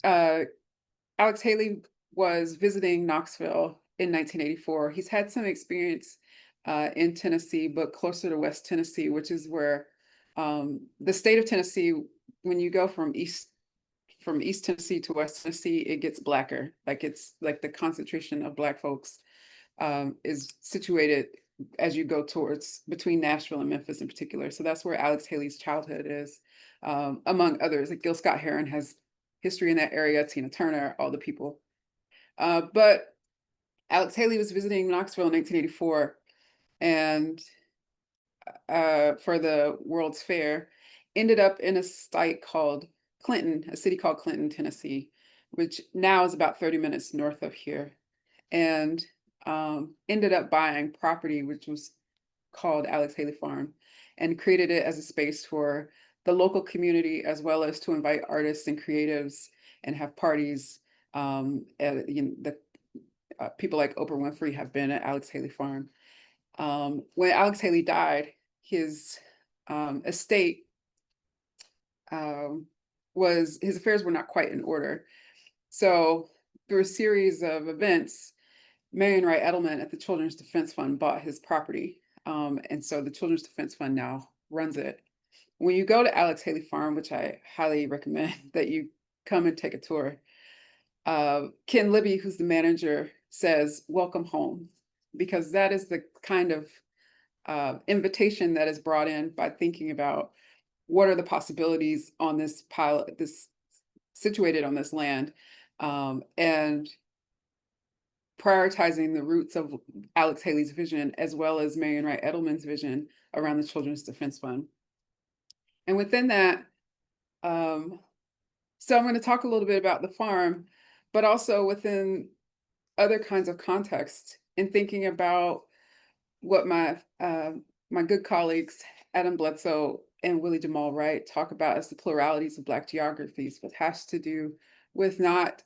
uh, Alex Haley was visiting Knoxville in 1984. He's had some experience in Tennessee, but closer to West Tennessee, which is where the state of Tennessee, when you go from East Tennessee to West Tennessee, it gets blacker. Like it's like the concentration of Black folks is situated as you go towards between Nashville and Memphis in particular. So that's where Alex Haley's childhood is, among others. Like Gil Scott Heron has history in that area, Tina Turner, all the people. But Alex Haley was visiting Knoxville in 1984 and for the World's Fair, ended up in a site called Clinton, a city called Clinton, Tennessee, which now is about 30 minutes north of here, and ended up buying property which was called Alex Haley Farm, and created it as a space for the local community as well as to invite artists and creatives and have parties. People like Oprah Winfrey have been at Alex Haley Farm. When Alex Haley died, his estate his affairs were not quite in order. So through a series of events, Marion Wright Edelman at the Children's Defense Fund bought his property. And so the Children's Defense Fund now runs it. When you go to Alex Haley Farm, which I highly recommend that you come and take a tour, Ken Libby, who's the manager, says, "Welcome home," because that is the kind of invitation that is brought in by thinking about what are the possibilities on this situated on this land, and prioritizing the roots of Alex Haley's vision as well as Marion Wright Edelman's vision around the Children's Defense Fund. And within that, so I'm going to talk a little bit about the farm, but also within other kinds of contexts in thinking about what my good colleagues Adam Bledsoe and Willie Jamal Wright talk about as the pluralities of Black geographies, which has to do with not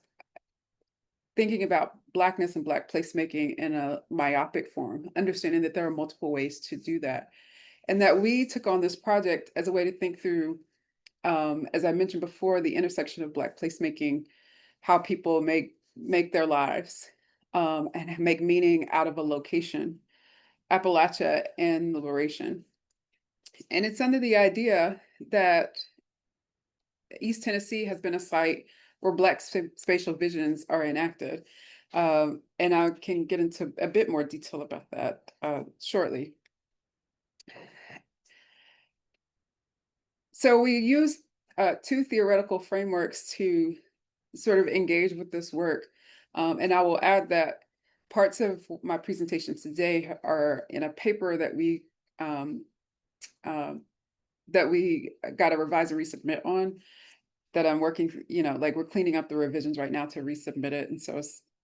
thinking about Blackness and Black placemaking in a myopic form, understanding that there are multiple ways to do that. And that we took on this project as a way to think through, as I mentioned before, the intersection of Black placemaking, how people make their lives and make meaning out of a location, Appalachia and liberation. And it's under the idea that East Tennessee has been a site where Black spatial visions are enacted. And I can get into a bit more detail about that shortly. So we use two theoretical frameworks to sort of engage with this work. And I will add that parts of my presentation today are in a paper that we got a revise and resubmit on, that I'm working, like we're cleaning up the revisions right now to resubmit it. And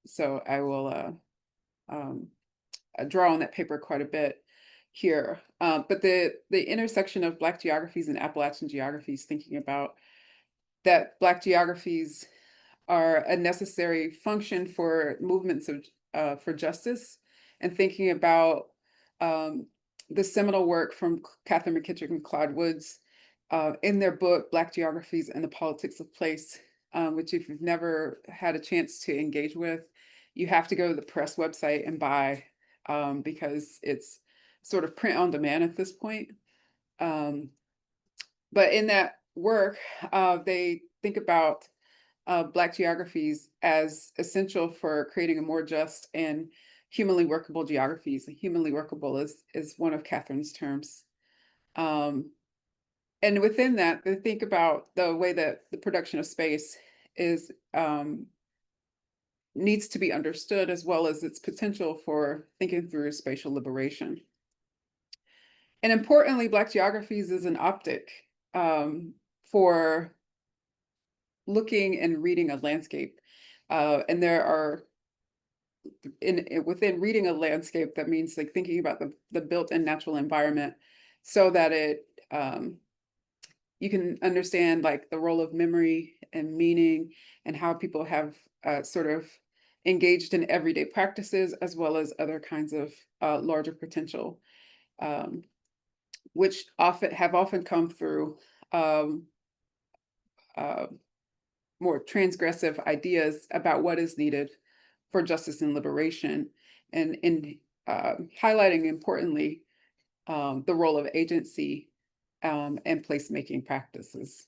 so I will draw on that paper quite a bit here. But the intersection of Black geographies and Appalachian geographies, thinking about that Black geographies are a necessary function for movements for justice, and thinking about the seminal work from Catherine McKittrick and Claude Woods in their book, Black Geographies and the Politics of Place, which if you've never had a chance to engage with, you have to go to the press website and buy, because it's sort of print on demand at this point. But in that work, they think about Black geographies as essential for creating a more just and humanly workable geographies. Humanly workable is one of Catherine's terms. And within that, they think about the way that the production of space needs to be understood, as well as its potential for thinking through spatial liberation. And importantly, Black geographies is an optic for looking and reading a landscape. And there are, within reading a landscape, that means like thinking about the built-in natural environment so that you can understand like the role of memory and meaning and how people have sort of engaged in everyday practices as well as other kinds of larger potential, which often come through more transgressive ideas about what is needed for justice and liberation, and in highlighting, importantly, the role of agency and placemaking practices.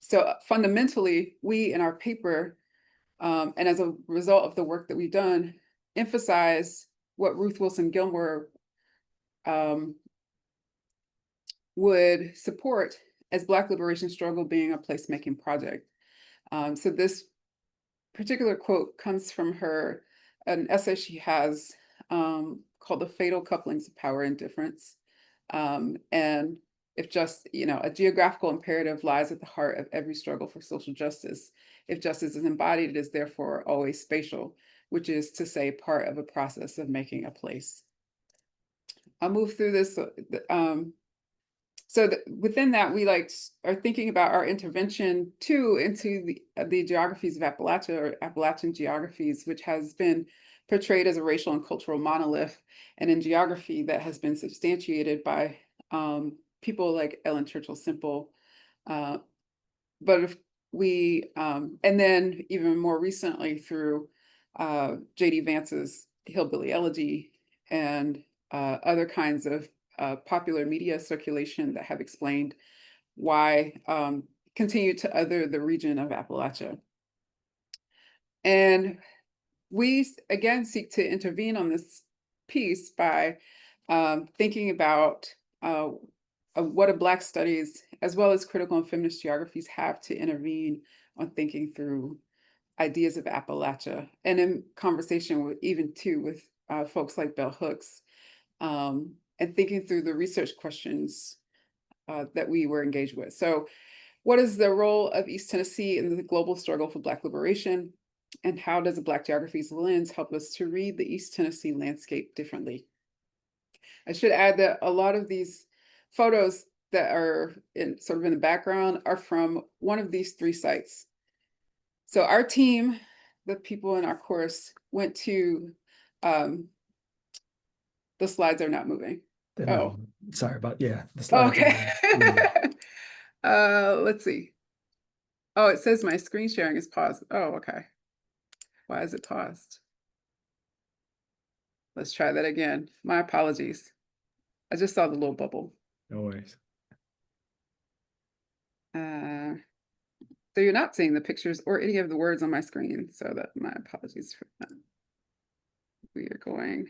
So fundamentally, we in our paper, and as a result of the work that we've done, emphasize what Ruth Wilson Gilmore would support as Black liberation struggle being a placemaking project. So this particular quote comes from an essay she has called The Fatal Couplings of Power and Difference. And if just, a geographical imperative lies at the heart of every struggle for social justice, if justice is embodied, it is therefore always spatial, which is to say part of a process of making a place. I'll move through this. Within that, we are thinking about our intervention too into the geographies of Appalachia, or Appalachian geographies, which has been portrayed as a racial and cultural monolith, and in geography that has been substantiated by people like Ellen Churchill Semple. But if we, and then even more recently through J.D. Vance's Hillbilly Elegy and other kinds of popular media circulation that have explained why continue to other the region of Appalachia. And we, again, seek to intervene on this piece by thinking about what a Black studies, as well as critical and feminist geographies, have to intervene on thinking through ideas of Appalachia, and in conversation with folks like Bell Hooks, and thinking through the research questions that we were engaged with. So what is the role of East Tennessee in the global struggle for Black liberation? And how does a Black geographies lens help us to read the East Tennessee landscape differently? I should add that a lot of these photos that are in the background are from one of these 3 sites. So our team, the people in our course, went to, the slides are not moving. Oh, sorry about, the slides. Okay. Let's see. Oh, it says my screen sharing is paused. Oh, okay. Why is it paused? Let's try that again. My apologies. I just saw the little bubble. No worries. So you're not seeing the pictures or any of the words on my screen, so that my apologies for that. We are going.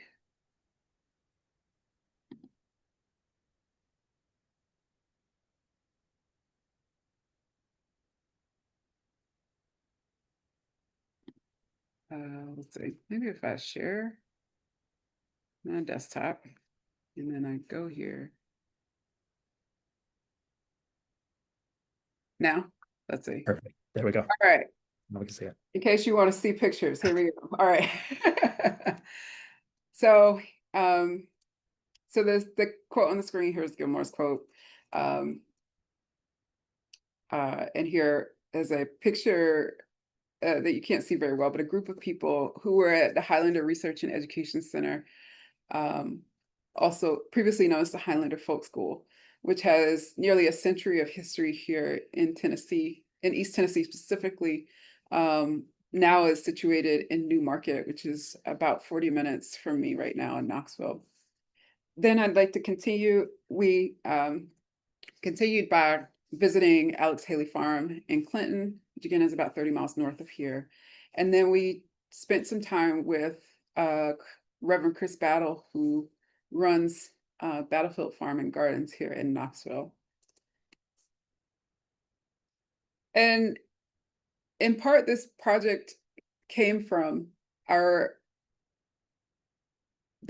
Let's see, maybe if I share my desktop and then I go here. Now, let's see. Perfect. There we go. All right. Now we can see it. In case you want to see pictures, here we go. All right. So, so there's the quote on the screen. Here's Gilmore's quote. And here is a picture that you can't see very well, but a group of people who were at the Highlander Research and Education Center, also previously known as the Highlander Folk School, which has nearly a century of history here in Tennessee, in East Tennessee specifically. Now is situated in New Market, which is about 40 minutes from me right now in Knoxville. Then I'd like to continue. We continued by visiting Alex Haley Farm in Clinton, which again is about 30 miles north of here. And then we spent some time with Reverend Chris Battle, who runs Battlefield Farm and Gardens here in Knoxville. And in part, this project came from the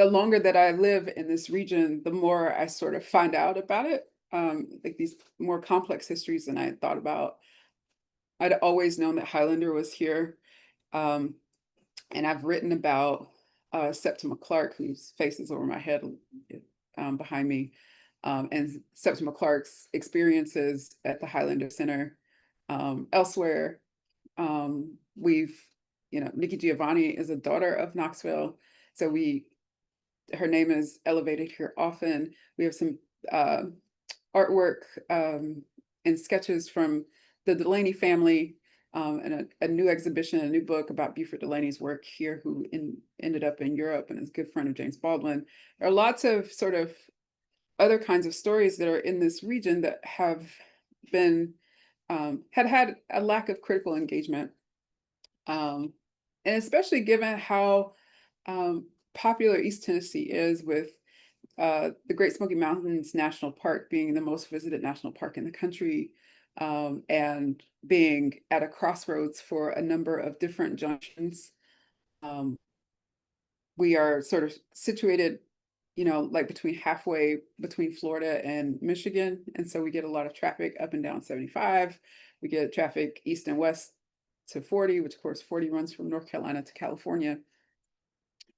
longer that I live in this region, the more I sort of find out about it, like these more complex histories than I had thought about. I'd always known that Highlander was here. And I've written about Septima Clark, whose face is over my head behind me, and Septima Clark's experiences at the Highlander Center. Elsewhere, Nikki Giovanni is a daughter of Knoxville, so her name is elevated here often. We have some artwork and sketches from the Delaney family, and a new exhibition, a new book about Buford Delaney's work here, who ended up in Europe and is a good friend of James Baldwin. There are lots of sort of other kinds of stories that are in this region that have been had a lack of critical engagement, and especially given how popular East Tennessee is, with the Great Smoky Mountains National Park being the most visited national park in the country, and being at a crossroads for a number of different junctions. We are sort of situated, like between halfway between Florida and Michigan. And so we get a lot of traffic up and down 75. We get traffic east and west to 40, which of course 40 runs from North Carolina to California.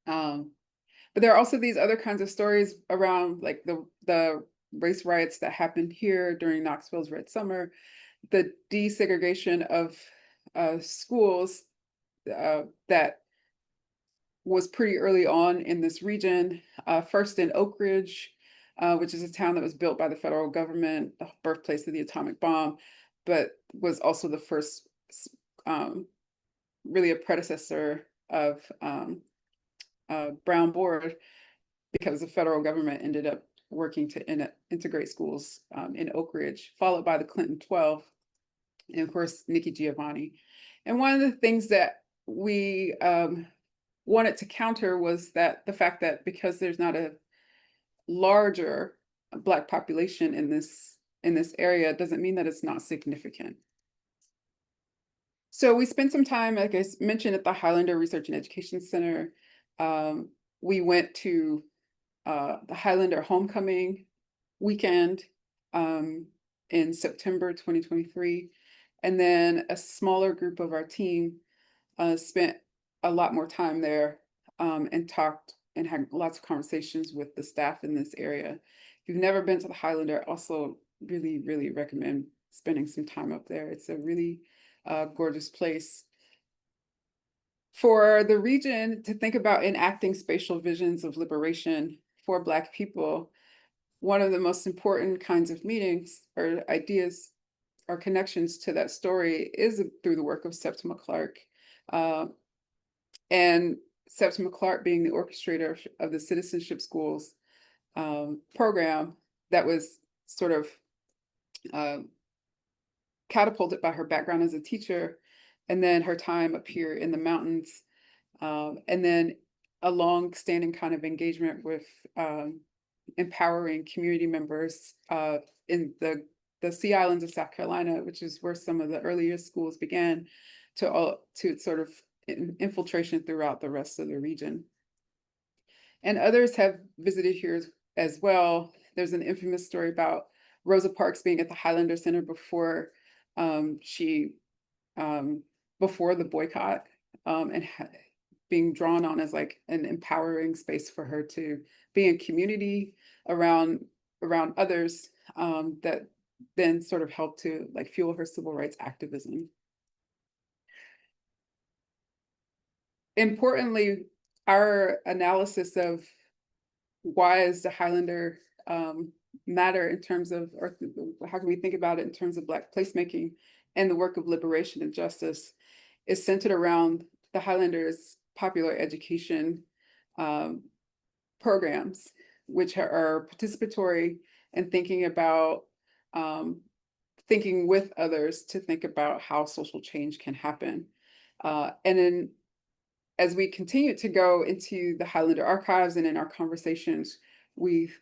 But there are also these other kinds of stories around, like the race riots that happened here during Knoxville's Red Summer, the desegregation of schools that was pretty early on in this region, first in Oak Ridge, which is a town that was built by the federal government, the birthplace of the atomic bomb, but was also the first, really a predecessor of Brown Board, because the federal government ended up working to integrate schools in Oak Ridge, followed by the Clinton 12, and of course, Nikki Giovanni. And one of the things that we wanted to counter was that the fact that because there's not a larger Black population in this area doesn't mean that it's not significant. So we spent some time, like I mentioned, at the Highlander Research and Education Center. We went to the Highlander Homecoming weekend in September 2023. And then a smaller group of our team spent a lot more time there, and talked and had lots of conversations with the staff in this area. If you've never been to the Highlander, I also really, really recommend spending some time up there. It's a really gorgeous place. For the region to think about enacting spatial visions of liberation for Black people, one of the most important kinds of meetings or ideas or connections to that story is through the work of Septima Clark. And Septima Clark being the orchestrator of the Citizenship Schools program that was sort of catapulted by her background as a teacher, and then her time up here in the mountains, and then a long-standing kind of engagement with empowering community members in the Sea Islands of South Carolina, which is where some of the earliest schools began, to sort of infiltration throughout the rest of the region. And others have visited here as well. There's an infamous story about Rosa Parks being at the Highlander Center before before the boycott, and being drawn on as like an empowering space for her to be in community around others, that then sort of helped to like fuel her civil rights activism. Importantly, our analysis of why is the Highlander matter in terms of, or how can we think about it in terms of Black placemaking and the work of liberation and justice, is centered around the Highlanders' popular education programs, which are participatory and thinking about thinking with others to think about how social change can happen. And then as we continue to go into the Highlander archives and in our conversations, we've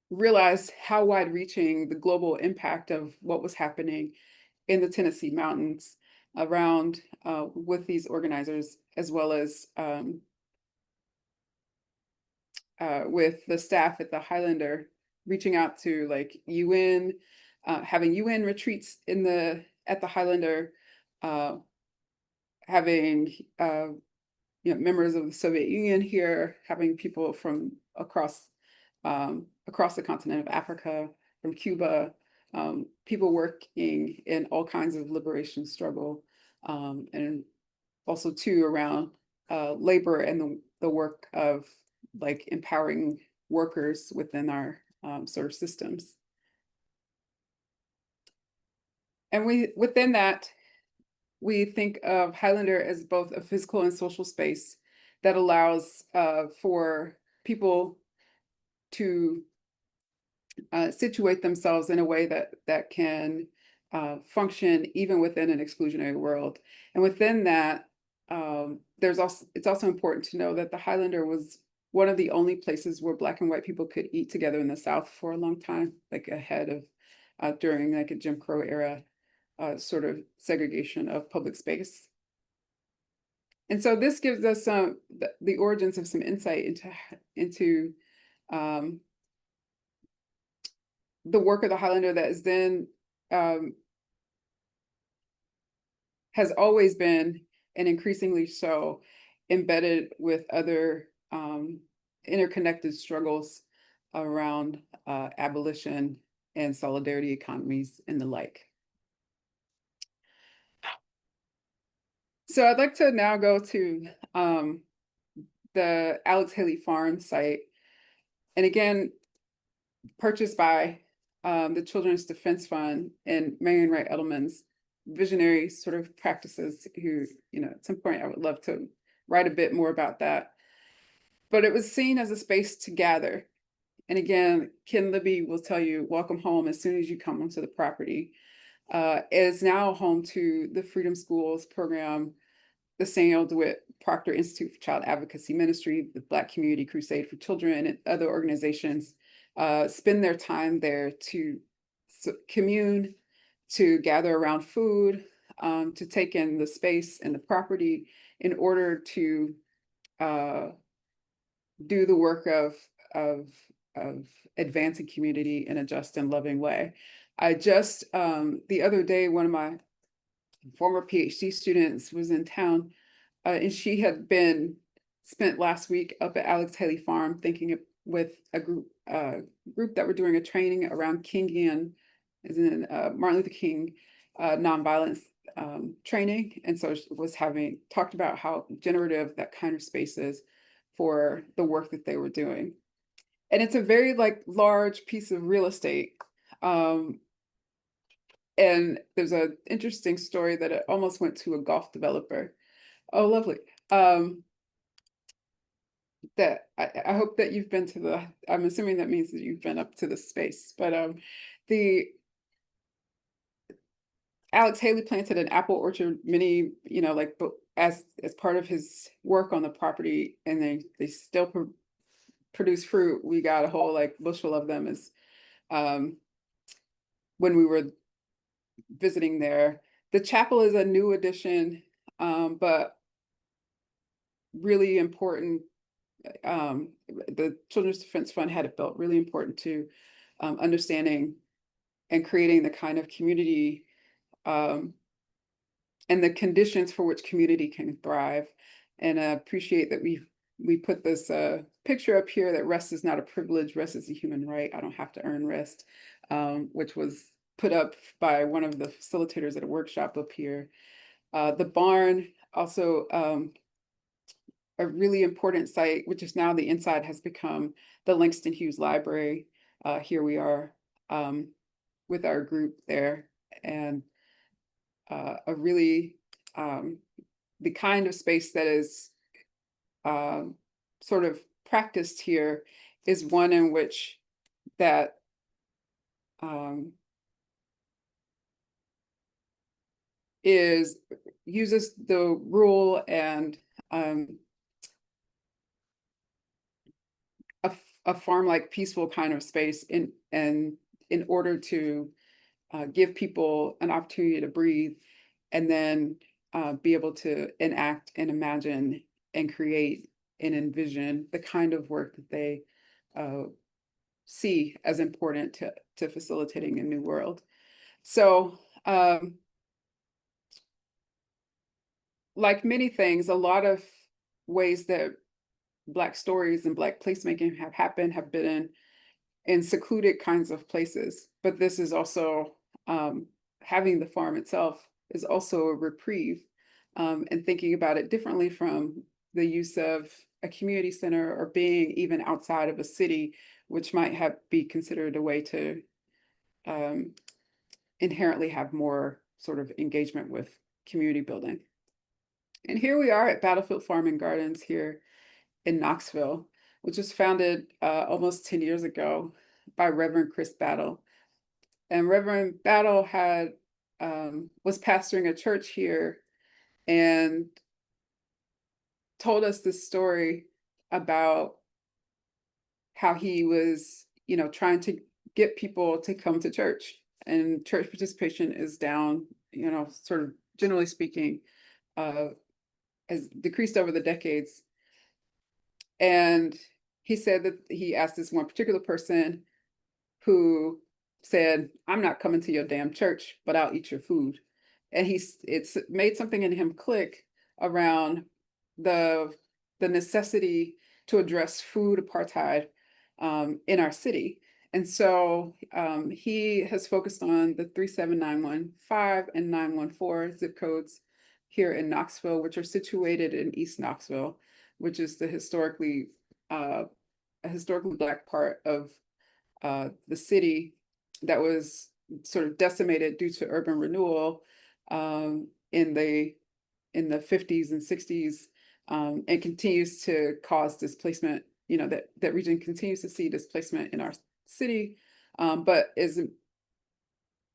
realized how wide-reaching the global impact of what was happening in the Tennessee mountains around with these organizers, as well as with the staff at the Highlander, reaching out to like UN, having UN retreats at the Highlander, having members of the Soviet Union here, having people from across the continent of Africa, from Cuba, people working in all kinds of liberation struggle, and also too around labor and the work of like empowering workers within our sort of systems. And within that, we think of Highlander as both a physical and social space that allows for people to situate themselves in a way that can function even within an exclusionary world. And within that, it's also important to know that the Highlander was one of the only places where Black and white people could eat together in the South for a long time, like ahead of during like a Jim Crow era sort of segregation of public space. And so this gives us the origins of some insight into the work of the Highlander that is then has always been, and increasingly so, embedded with other interconnected struggles around abolition and solidarity economies and the like. So I'd like to now go to the Alex Haley Farm site. And again, purchased by the Children's Defense Fund and Marion Wright Edelman's visionary sort of practices, who, at some point I would love to write a bit more about that. But it was seen as a space to gather. And again, Ken Libby will tell you, welcome home as soon as you come onto the property. It is now home to the Freedom Schools program, the Samuel DeWitt Proctor Institute for Child Advocacy Ministry, the Black Community Crusade for Children, and other organizations spend their time there to commune, to gather around food, to take in the space and the property in order to do the work of advancing community in a just and loving way. I just, the other day, one of my former PhD students was in town, and she had spent last week up at Alex Haley Farm thinking with a group that were doing a training around Kingian, as in Martin Luther King nonviolence training. And so was talked about how generative that kind of space is for the work that they were doing. And it's a very large piece of real estate. And there's an interesting story that it almost went to a golf developer. Oh, lovely. That I hope that you've been to I'm assuming that means that you've been up to the space, but the Alex Haley planted an apple orchard as part of his work on the property, and they still produce fruit. We got a whole bushel of them as when we were visiting there. The chapel is a new addition, but really important. The Children's Defense Fund had it built, really important to understanding and creating the kind of community and the conditions for which community can thrive. And I appreciate that we put this picture up here that rest is not a privilege, rest is a human right. I don't have to earn rest, which was put up by one of the facilitators at a workshop up here. The barn, also a really important site, which is now the inside has become the Langston Hughes Library. Here we are with our group there, and a really the kind of space that is sort of practiced here is one in which that uses the rule and a farm-like peaceful kind of space in order to give people an opportunity to breathe, and then be able to enact and imagine and create and envision the kind of work that they see as important to facilitating a new world. So like many things, a lot of ways that Black stories and Black placemaking have happened have been in secluded kinds of places. But this is also, having the farm itself is also a reprieve, and thinking about it differently from the use of a community center or being even outside of a city, which might be considered a way to inherently have more sort of engagement with community building. And here we are at Battlefield Farm and Gardens here in Knoxville, which was founded almost 10 years ago by Reverend Chris Battle. And Reverend Battle was pastoring a church here and told us this story about how he was, trying to get people to come to church, and church participation is down, sort of generally speaking, has decreased over the decades. And he said that he asked this one particular person who said, "I'm not coming to your damn church, but I'll eat your food." And it's made something in him click around the necessity to address food apartheid in our city. And so he has focused on the 37915 and 914 zip codes here in Knoxville, which are situated in East Knoxville, which is the historically Black part of the city that was sort of decimated due to urban renewal in the 50s and 60s, and continues to cause displacement. That region continues to see displacement in our city, but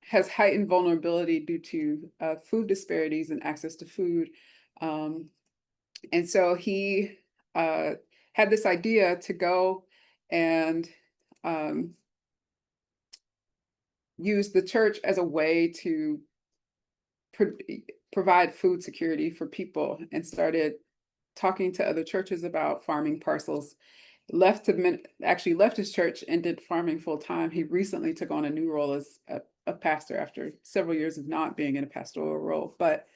has heightened vulnerability due to food disparities and access to food. And so he had this idea to go and use the church as a way to provide food security for people, and started talking to other churches about farming parcels. Actually left his church and did farming full time. He recently took on a new role as a pastor after several years of not being in a pastoral role. But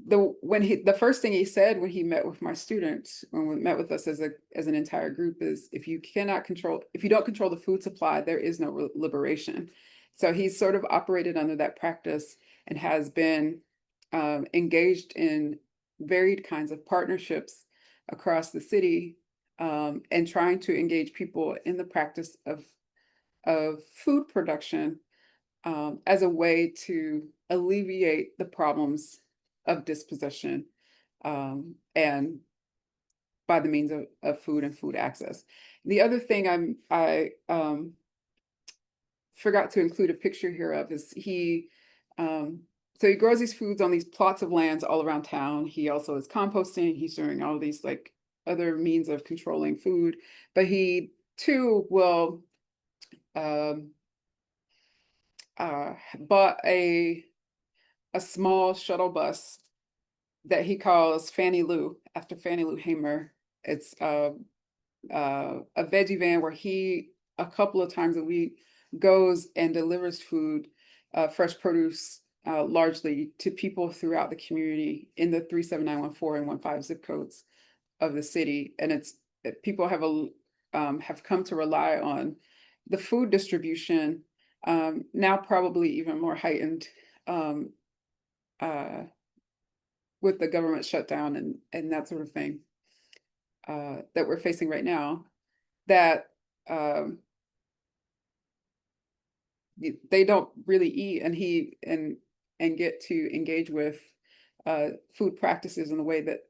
the first thing he said when he met with my students, when we met with us as an entire group, is if you don't control the food supply, there is no liberation. So he's sort of operated under that practice and has been engaged in varied kinds of partnerships across the city, and trying to engage people in the practice of food production as a way to alleviate the problems of dispossession, and by the means of food and food access. The other thing I forgot to include a picture here of is so he grows these foods on these plots of lands all around town. He also is composting. He's doing all these like other means of controlling food, but he too will bought a small shuttle bus that he calls Fannie Lou, after Fannie Lou Hamer. It's a veggie van where he, a couple of times a week, goes and delivers food, fresh produce, largely to people throughout the community in the 37914 and 15 zip codes of the city. And people have come to rely on the food distribution, now probably even more heightened with the government shutdown and that sort of thing that we're facing right now, that they don't really eat, and get to engage with food practices in the way that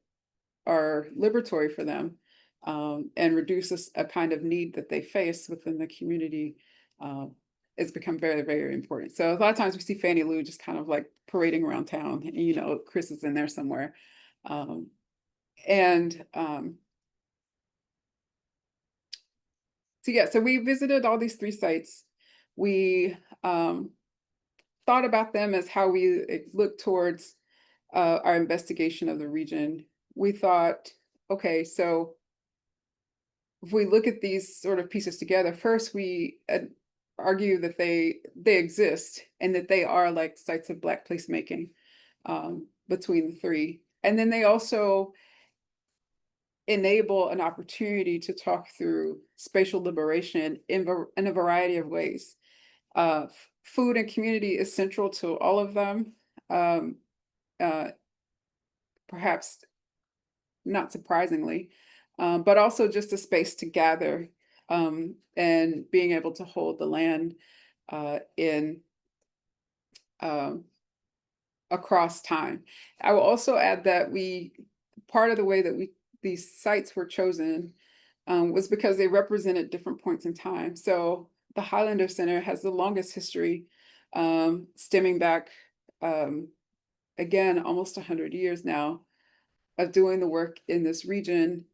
are liberatory for them, and reduce a kind of need that they face within the community. It's become very, very important. So a lot of times we see Fannie Lou just kind of like parading around town, and Chris is in there somewhere. So we visited all these 3 sites. We thought about them as how we look towards our investigation of the region. We thought, okay, so if we look at these sort of pieces together, first we argue that they exist and that they are like sites of Black placemaking between the 3. And then they also enable an opportunity to talk through spatial liberation in a variety of ways. Food and community is central to all of them. Perhaps not surprisingly, but also just a space to gather, and being able to hold the land in um, across time. I will also add that part of the way that these sites were chosen was because they represented different points in time. So the Highlander Center has the longest history, stemming back, again, almost 100 years now of doing the work in this region,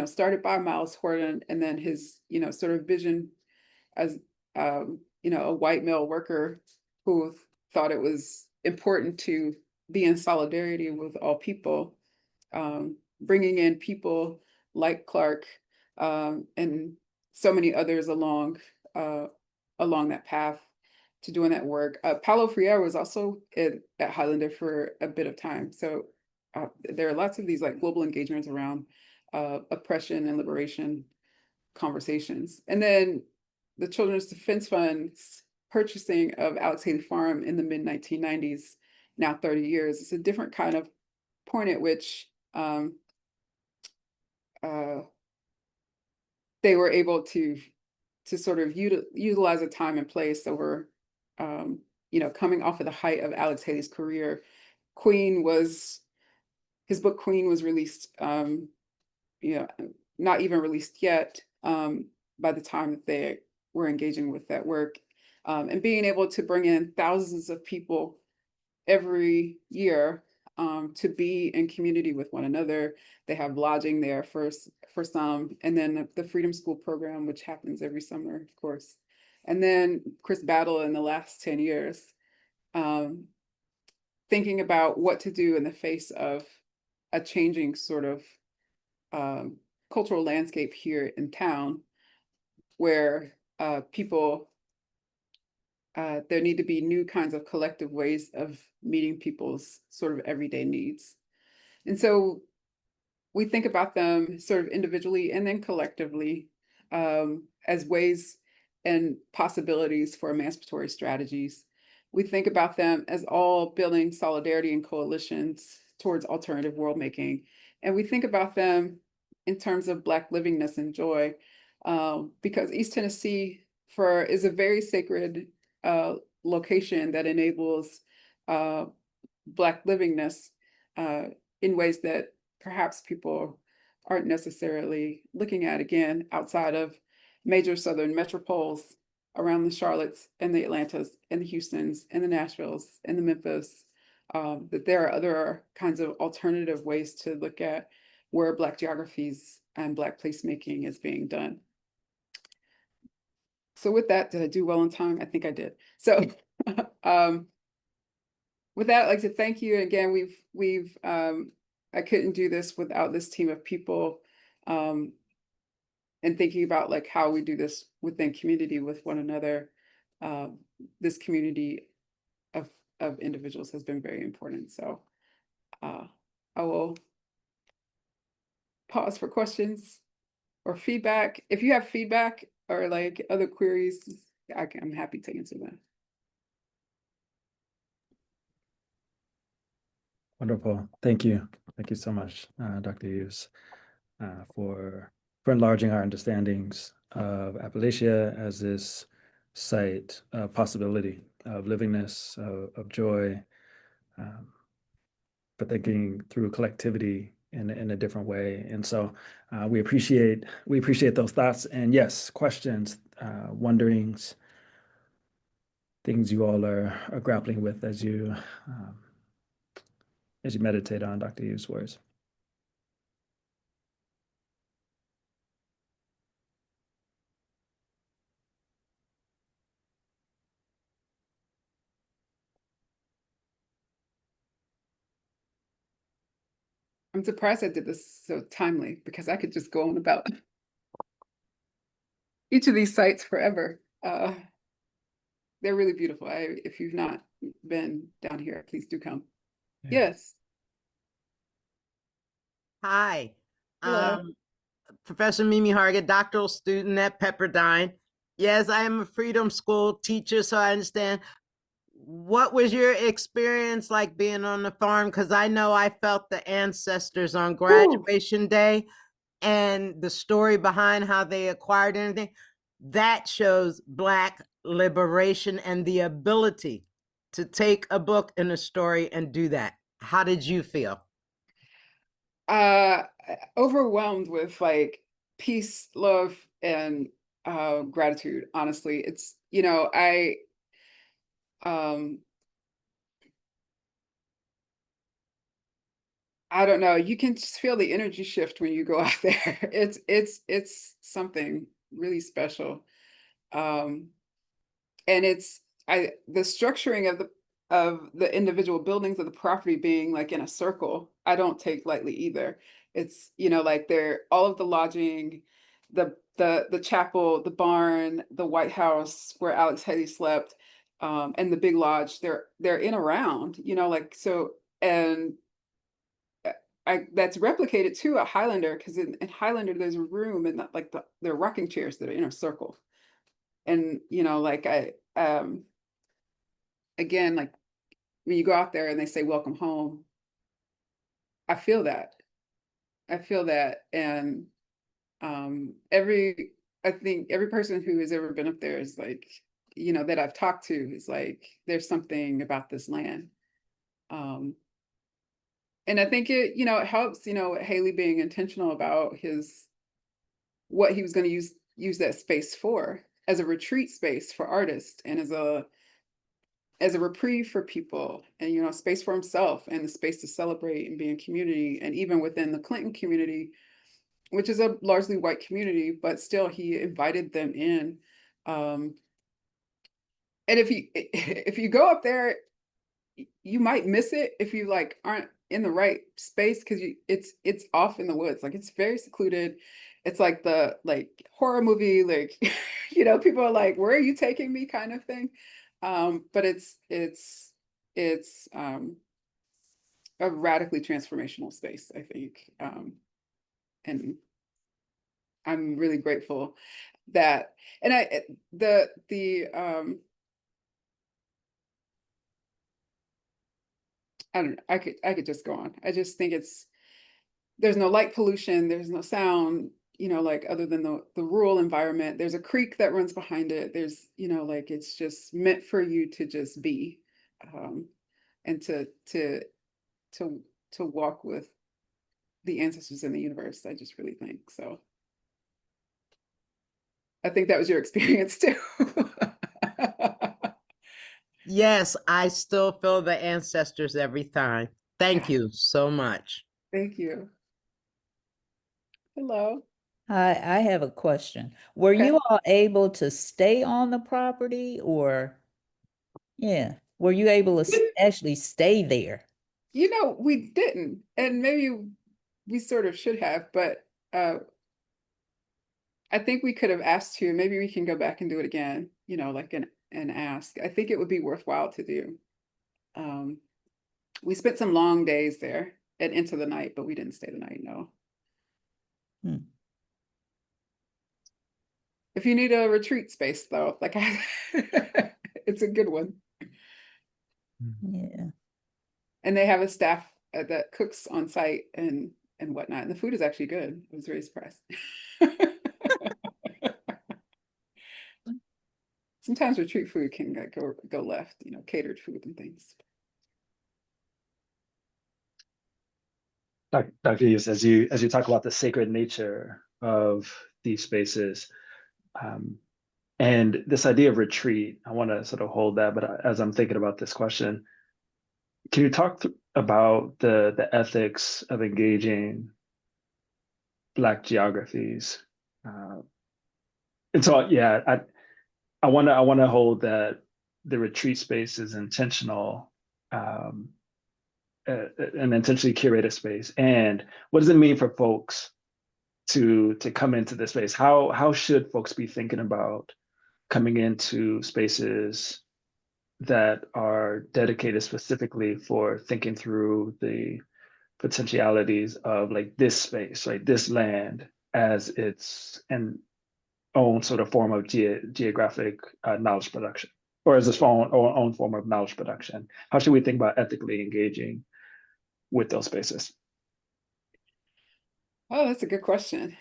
started by Miles Horton, and then his, sort of vision as, a white male worker who thought it was important to be in solidarity with all people, bringing in people like Clark, and so many others along that path to doing that work. Paulo Freire was also at Highlander for a bit of time. So there are lots of these like global engagements around oppression and liberation conversations. And then the Children's Defense Fund's purchasing of Alex Haley Farm in the mid 1990s, now 30 years, it's a different kind of point at which they were able to sort of utilize a time and place over, coming off of the height of Alex Haley's career. His book Queen was released, not even released yet, by the time that they were engaging with that work, and being able to bring in thousands of people every year, to be in community with one another. They have lodging there for some, and then the Freedom School program, which happens every summer, of course. And then Chris Battle in the last 10 years, thinking about what to do in the face of a changing sort of cultural landscape here in town, where there need to be new kinds of collective ways of meeting people's sort of everyday needs. And so we think about them sort of individually and then collectively, as ways and possibilities for emancipatory strategies. We think about them as all building solidarity and coalitions towards alternative world making. And we think about them in terms of Black livingness and joy, because East Tennessee is a very sacred location that enables Black livingness in ways that perhaps people aren't necessarily looking at, again, outside of major Southern metropoles around the Charlottes and the Atlantas and the Houstons and the Nashvilles and the Memphis, that there are other kinds of alternative ways to look at where Black geographies and Black placemaking is being done. So with that, did I do well in time? I think I did. So with that, I'd like to thank you again. I couldn't do this without this team of people, and thinking about like how we do this within community with one another. This community of individuals has been very important. So I will pause for questions or feedback. If you have feedback or like other queries, I'm happy to answer them. Wonderful. Thank you. Thank you so much, Dr. Eaves, for enlarging our understandings of Appalachia as this site of possibility, of livingness, of joy, for thinking through collectivity in a different way. And so we appreciate those thoughts, and yes, questions, wonderings, things you all are grappling with as you meditate on Dr. Eaves' words. I'm surprised I did this so timely, because I could just go on about each of these sites forever. They're really beautiful. If you've not been down here, please do come. Yeah. Yes. Hi. Hello. Professor Mimi Hargett, doctoral student at Pepperdine. Yes, I am a Freedom School teacher, so I understand. What was your experience like being on the farm? Because I know I felt the ancestors on graduation day, and the story behind how they acquired anything. That shows Black liberation and the ability to take a book and a story and do that? How did you feel? Uh, Overwhelmed with like peace, love, and gratitude. Honestly, it's um I don't know. You can just feel the energy shift when you go out there. It's something really special. Um, and it's the structuring of the individual buildings of the property being like in a circle, I don't take lightly either. It's, like they're all of the lodging, the chapel, the barn, the White House where Alex Haley slept, and the big lodge, they're in around, like so. And that's replicated too at Highlander, because in Highlander there's a room and like there are rocking chairs that are in a circle. And like again, like when you go out there and they say welcome home, I feel that. And I think every person who has ever been up there is like, that I've talked to is like, there's something about this land. And I think it helps, Haley being intentional about what he was going to use that space for, as a retreat space for artists, and as a reprieve for people, and a space for himself, and the space to celebrate and be in community. And even within the Clinton community, which is a largely white community, but still he invited them in. And if you go up there, you might miss it if you like aren't in the right space, because it's off in the woods. Like it's very secluded. It's like the horror movie, like people are like, where are you taking me, kind of thing. But it's a radically transformational space, I think. And I'm really grateful that, and I don't know, I could just go on. I just think there's no light pollution, there's no sound, like other than the rural environment. There's a creek that runs behind it. There's, like it's just meant for you to just be, and to walk with the ancestors in the universe. I just really think so. I think that was your experience too. Yes, I still feel the ancestors every time. Thank you so much. Thank you. Hello. Hi, I have a question. Were Okay. you all able to stay on the property, or, yeah, were you able to actually stay there? We didn't, and maybe we sort of should have, but I think we could have asked to. Maybe we can go back and do it again, like and ask. I think it would be worthwhile to do. We spent some long days there and into the night, but we didn't stay the night, no. Hmm. If you need a retreat space though, like it's a good one. Yeah. And they have a staff that cooks on site and whatnot. And the food is actually good. I was very surprised. Sometimes retreat food can go left, catered food and things. Dr. Eaves, as you talk about the sacred nature of these spaces, and this idea of retreat, I want to sort of hold that. But as I'm thinking about this question, can you talk about the ethics of engaging Black geographies? And so, yeah, I want to hold that the retreat space is intentional, an intentionally curated space. And what does it mean for folks to come into this space? How should folks be thinking about coming into spaces that are dedicated specifically for thinking through the potentialities of like this space, right, this land, as its own sort of form of geographic knowledge production, or as its own form of knowledge production? How should we think about ethically engaging with those spaces? Oh, that's a good question.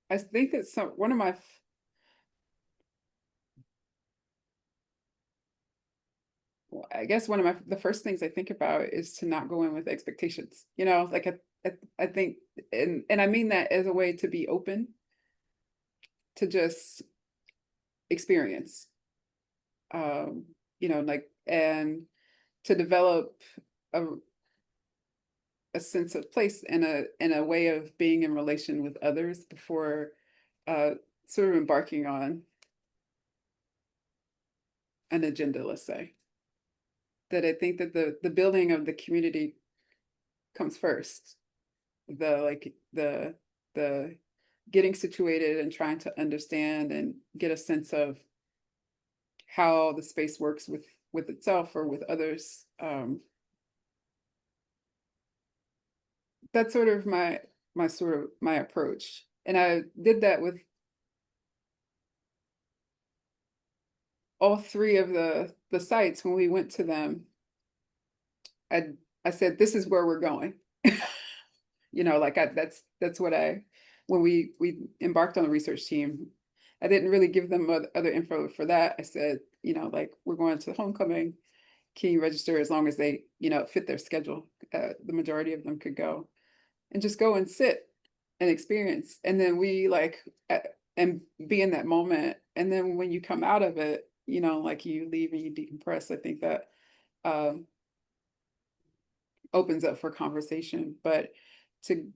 I think that one of my I guess one of the first things I think about is to not go in with expectations. You know, like I think, and I mean that as a way to be open to just experience. You know, like, and to develop a sense of place and a way of being in relation with others before sort of embarking on an agenda, let's say. That I think that the building of the community comes first. The getting situated and trying to understand and get a sense of how the space works with itself or with others. That's sort of my approach. And I did that with all three of the sites. When we went to them, I said, this is where we're going. You know, like that's what when we embarked on the research team, I didn't really give them other info for that. I said, you know, like, we're going to homecoming, can you register, as long as they, you know, fit their schedule. The majority of them could go and just go and sit and experience. And then we like, and be in that moment. And then when you come out of it, you know, like, you leave and you decompress. I think that opens up for conversation. But to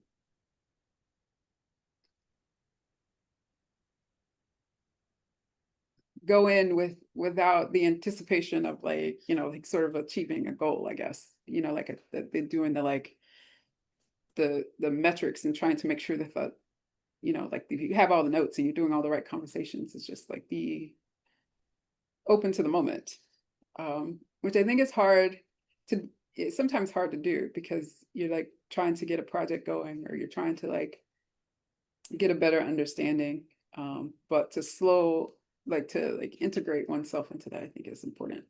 go in without the anticipation of, like, you know, like, sort of achieving a goal, I guess, you know, like they're doing the, like, the metrics and trying to make sure that you know, like, if you have all the notes and you're doing all the right conversations, it's just like, be open to the moment, which I think is it's sometimes hard to do, because you're like trying to get a project going, or you're trying to like get a better understanding, but to integrate oneself into that, I think is important.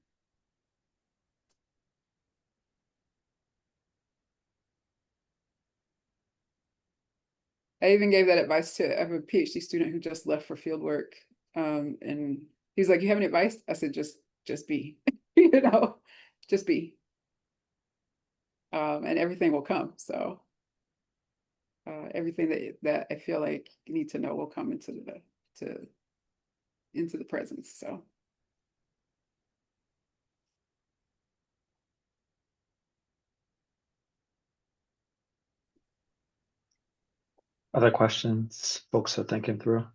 I even gave that advice to a PhD student who just left for field work. And he's like, you have any advice? I said, just be, you know, just be. And everything will come. So everything that I feel like you need to know will come into the presence. So. Other questions folks are thinking through?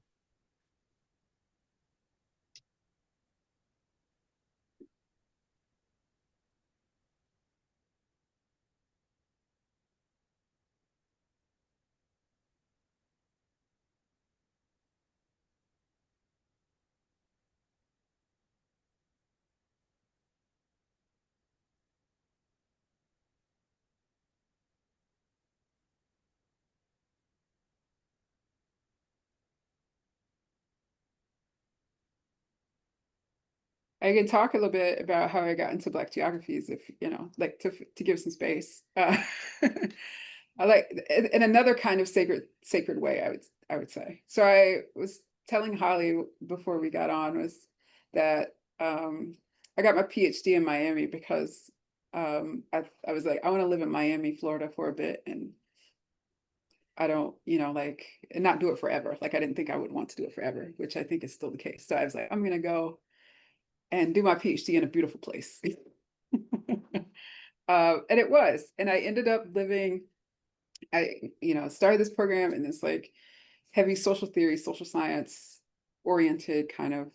I can talk a little bit about how I got into Black Geographies, if, you know, like, to give some space. I like, in another kind of sacred way, I would say. So I was telling Holly before we got on was that I got my PhD in Miami because I was like, I want to live in Miami, Florida for a bit, and I don't, you know, like, and not do it forever. Like, I didn't think I would want to do it forever, which I think is still the case. So I was like, I'm gonna go and do my PhD in a beautiful place. And it was, and I ended up living, you know, started this program in this like heavy social theory, social science oriented kind of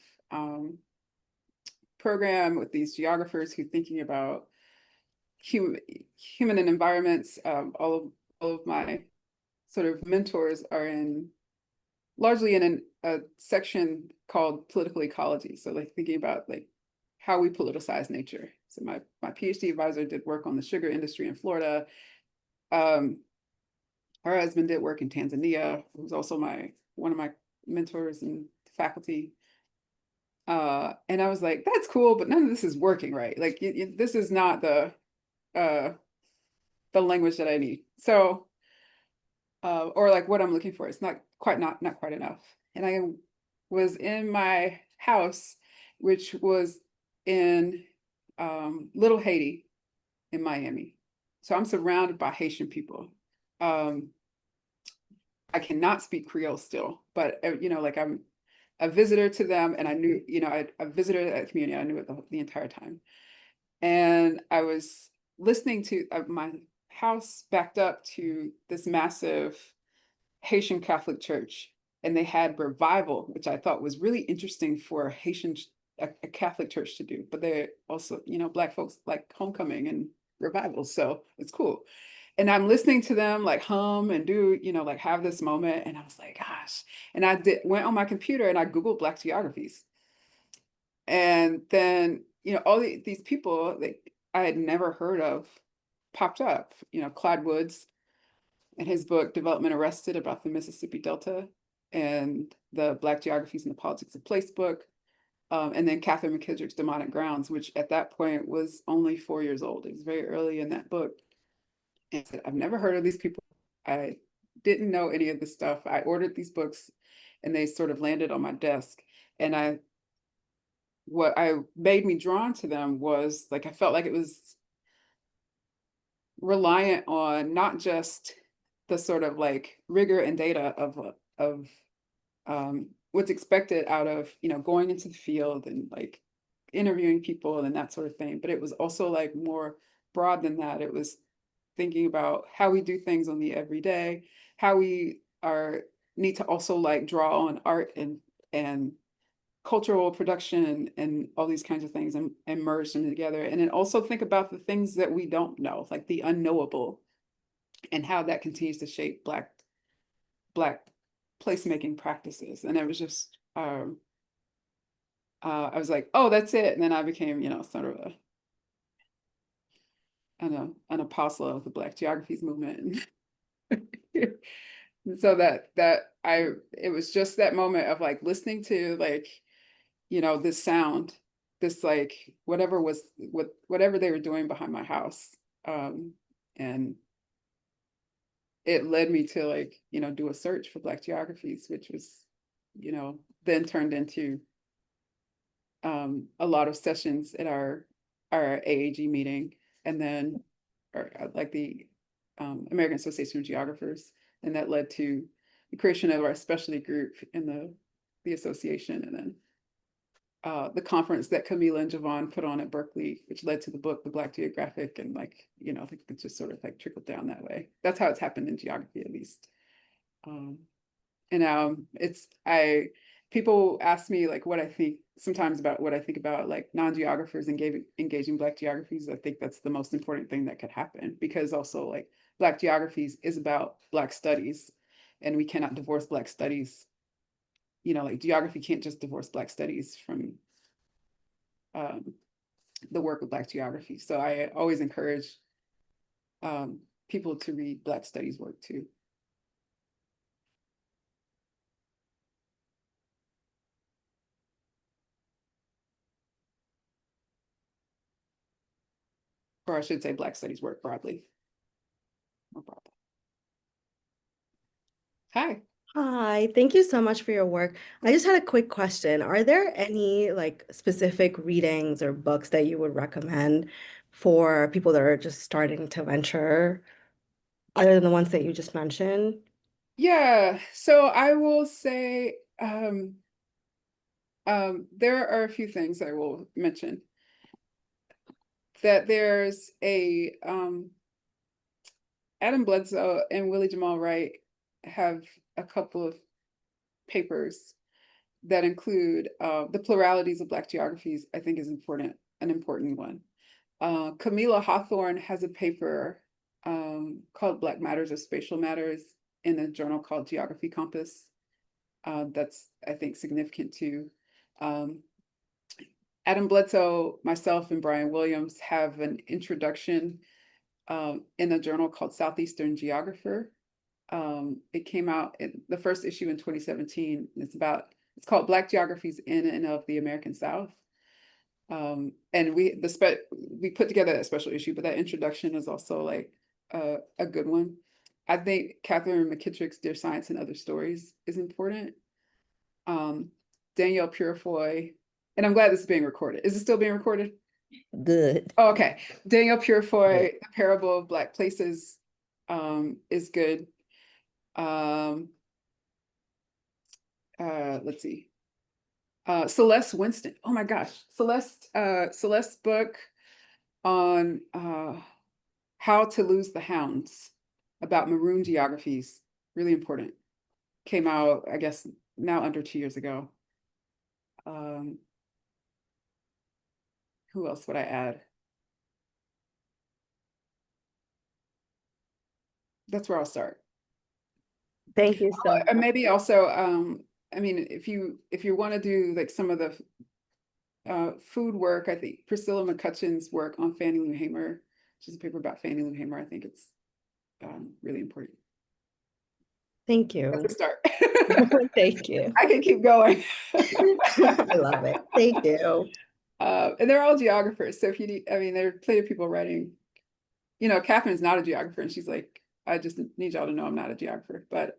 program with these geographers who thinking about human and environments. All of my sort of mentors are largely in a section called political ecology. So like thinking about like how we politicize nature. So my PhD advisor did work on the sugar industry in Florida. Her husband did work in Tanzania, who was also one of my mentors and faculty. And I was like, that's cool, but none of this is working right. Like, this is not the language that I need. So or like what I'm looking for. It's not quite enough. And I was in my house, which was in Little Haiti in Miami. So I'm surrounded by Haitian people. I cannot speak Creole still, but you know, like I'm a visitor to them, and I knew, you know, I visited at community. I knew it the entire time, and I was listening to my house backed up to this massive Haitian Catholic church, and they had revival, which I thought was really interesting for a Catholic church to do. But they also, you know, Black folks like homecoming and revival, so it's cool. And I'm listening to them like hum and do, you know, like have this moment, and I was like, gosh. And went on my computer and I Googled Black geographies, and then, you know, all these people that I had never heard of popped up. You know, Clyde Woods and his book Development Arrested about the Mississippi Delta, and the Black Geographies and the Politics of Place book, and then Catherine McKittrick's Demonic Grounds, which at that point was only 4 years old. It was very early in that book. And I said, I've never heard of these people. I didn't know any of this stuff. I ordered these books and they sort of landed on my desk. And what made me drawn to them was like, I felt like it was reliant on not just the sort of like rigor and data of what's expected out of, you know, going into the field and like interviewing people and that sort of thing, but it was also like more broad than that. It was thinking about how we do things on the everyday, how we need to also like draw on art and cultural production and all these kinds of things, and merge them together. And then also think about the things that we don't know, like the unknowable, and how that continues to shape Black placemaking practices. And it was just, I was like, oh, that's it. And then I became, you know, sort of an apostle of the Black Geographies movement. So it was just that moment of like listening to like, you know, this sound, this like whatever they were doing behind my house. And it led me to like, you know, do a search for Black geographies, which was, you know, then turned into a lot of sessions at our AAG meeting, and then like the American Association of Geographers, and that led to the creation of our specialty group in the association, and then the conference that Camila and Javon put on at Berkeley, which led to the book, The Black Geographic, and like, you know, I think it just sort of like trickled down that way. That's how it's happened in geography, at least. And people ask me like what I think sometimes about what I think about like non-geographers engaging Black geographies. I think that's the most important thing that could happen, because also like Black geographies is about Black studies, and we cannot divorce Black studies. You know, like geography can't just divorce Black studies from the work of Black geography. So I always encourage people to read Black studies work too. Or I should say Black studies work broadly. More broadly. Hi. Hi, thank you so much for your work. I just had a quick question. Are there any like specific readings or books that you would recommend for people that are just starting to venture, other than the ones that you just mentioned? Yeah, so I will say there are a few things I will mention. That there's Adam Bledsoe and Willie Jamal Wright have a couple of papers that include the pluralities of Black geographies. I think is an important one. Camila Hawthorne has a paper called Black Matters or Spatial Matters in a journal called Geography Compass. That's, I think, significant too. Adam Bledsoe, myself, and Brian Williams have an introduction in a journal called Southeastern Geographer. It came out in the first issue in 2017. It's called Black Geographies in and of the American South. And we put together that special issue, but that introduction is also like a good one. I think Catherine McKittrick's Dear Science and Other Stories is important. Danielle Purifoy, and I'm glad this is being recorded. Is it still being recorded? Good. Oh, okay. Danielle Purifoy, The Parable of Black Places, is good. Let's see. Celeste Winston. Oh my gosh. Celeste's book on how to lose the hounds, about maroon geographies, really important. Came out, I guess, now under 2 years ago. Who else would I add? That's where I'll start. Thank you so much. And maybe also, I mean, if you want to do like some of the food work, I think Priscilla McCutcheon's work on Fannie Lou Hamer, which is a paper about Fannie Lou Hamer, I think it's really important. Thank you. That's a start. Thank you. I can keep going. I love it. Thank you. And they're all geographers. So if you need, I mean, there are plenty of people writing, you know, Catherine's not a geographer and she's like, I just need y'all to know I'm not a geographer, but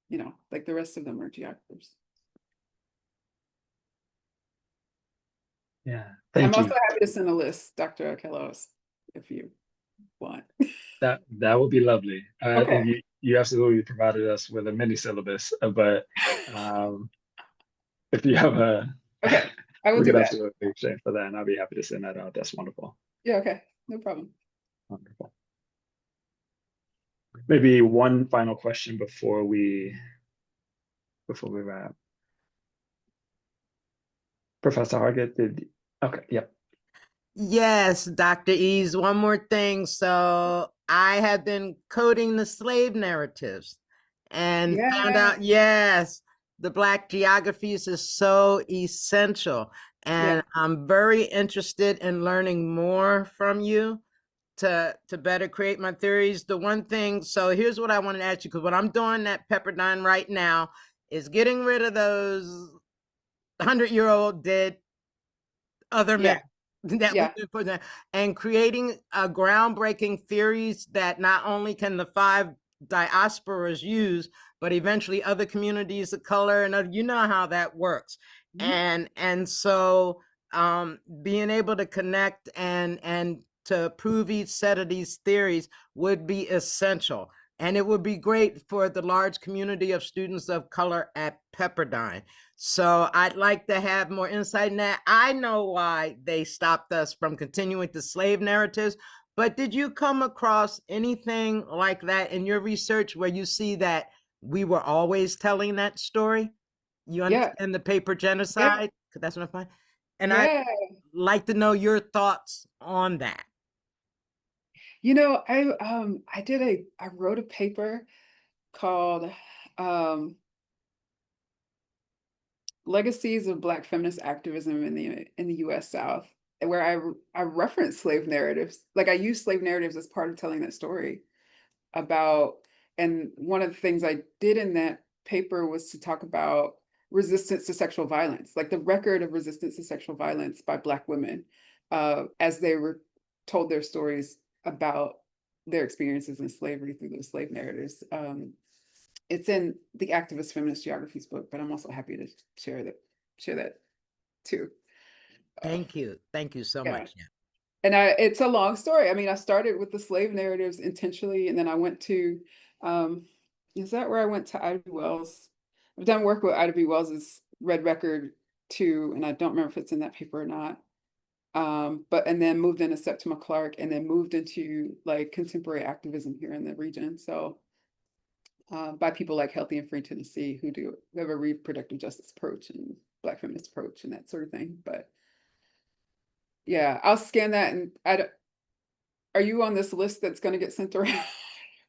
you know, like the rest of them are geographers. Yeah, I'm thank you. also happy to send a list, Dr. Okelos, if you want. That would be lovely. I Okay. think you absolutely provided us with a mini syllabus, but if you have a, Okay, I will we do could that. absolutely exchange for that, and I'll be happy to send that out. That's wonderful. Yeah, okay, no problem. Wonderful. Maybe one final question before we wrap. Professor Hargett, okay, yep. Yes, Dr. Eaves, one more thing. So I have been coding the slave narratives and found out, yes, the Black Geographies is so essential. And I'm very interested in learning more from you to better create my theories. The one thing, so here's what I want to ask you, because what I'm doing at Pepperdine right now is getting rid of those 100-year-old dead other men that we did put there, and creating a groundbreaking theories that not only can the 5 diasporas use, but eventually other communities of color, and you know how that works. And so being able to connect and to prove each set of these theories would be essential. And it would be great for the large community of students of color at Pepperdine. So I'd like to have more insight in that. I know why they stopped us from continuing the slave narratives, but did you come across anything like that in your research where you see that we were always telling that story? You understand the paper genocide? Because that's what I find. And I'd like to know your thoughts on that. You know, I wrote a paper called Legacies of Black Feminist Activism in the US South, where I reference slave narratives. Like I use slave narratives as part of telling that story about, and one of the things I did in that paper was to talk about resistance to sexual violence, like the record of resistance to sexual violence by Black women as they were told their stories about their experiences in slavery through those slave narratives. It's in the Activist Feminist Geographies book, but I'm also happy to share that too. Thank you so much. Yeah. And it's a long story. I mean, I started with the slave narratives intentionally, and then I went to, is that where I went to Ida B. Wells? I've done work with Ida B. Wells's Red Record too, and I don't remember if it's in that paper or not. And then moved into Septima Clark, and then moved into like contemporary activism here in the region. So by people like Healthy and Free Tennessee, who have a reproductive justice approach and Black feminist approach and that sort of thing. But yeah, I'll scan that. And are you on this list that's going to get sent around?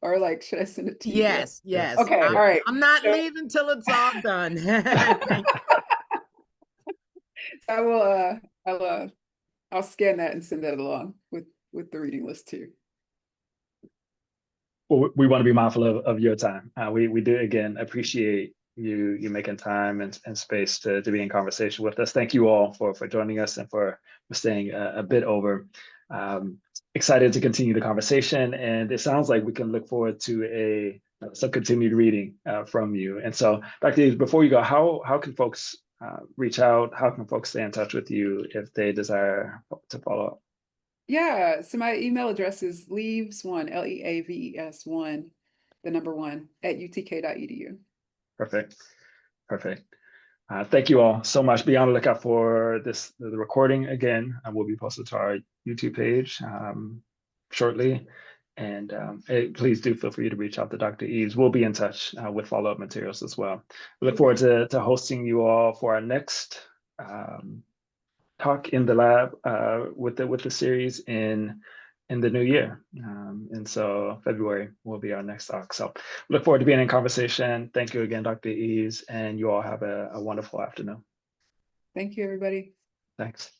Or like, should I send it to you? Yes. Okay, all right. I'm not leaving till it's all done. I'll scan that and send that along with the reading list too. Well, we want to be mindful of your time. We do again appreciate you making time and space to be in conversation with us. Thank you all for joining us and for staying a bit over. Excited to continue the conversation, and it sounds like we can look forward to some continued reading from you. And so, Dr. Eaves, before you go, how can folks reach out? How can folks stay in touch with you if they desire to follow up? Yeah, so my email address is leaves1, LEAVES1, the number 1, @utk.edu. Perfect. Thank you all so much. Be on the lookout for the recording again. Will be posted to our YouTube page shortly. And please do feel free to reach out to Dr. Eaves. We'll be in touch with follow-up materials as well. We look forward to hosting you all for our next talk in the lab with the series in the new year. And so February will be our next talk. So look forward to being in conversation. Thank you again, Dr. Eaves, and you all have a wonderful afternoon. Thank you, everybody. Thanks.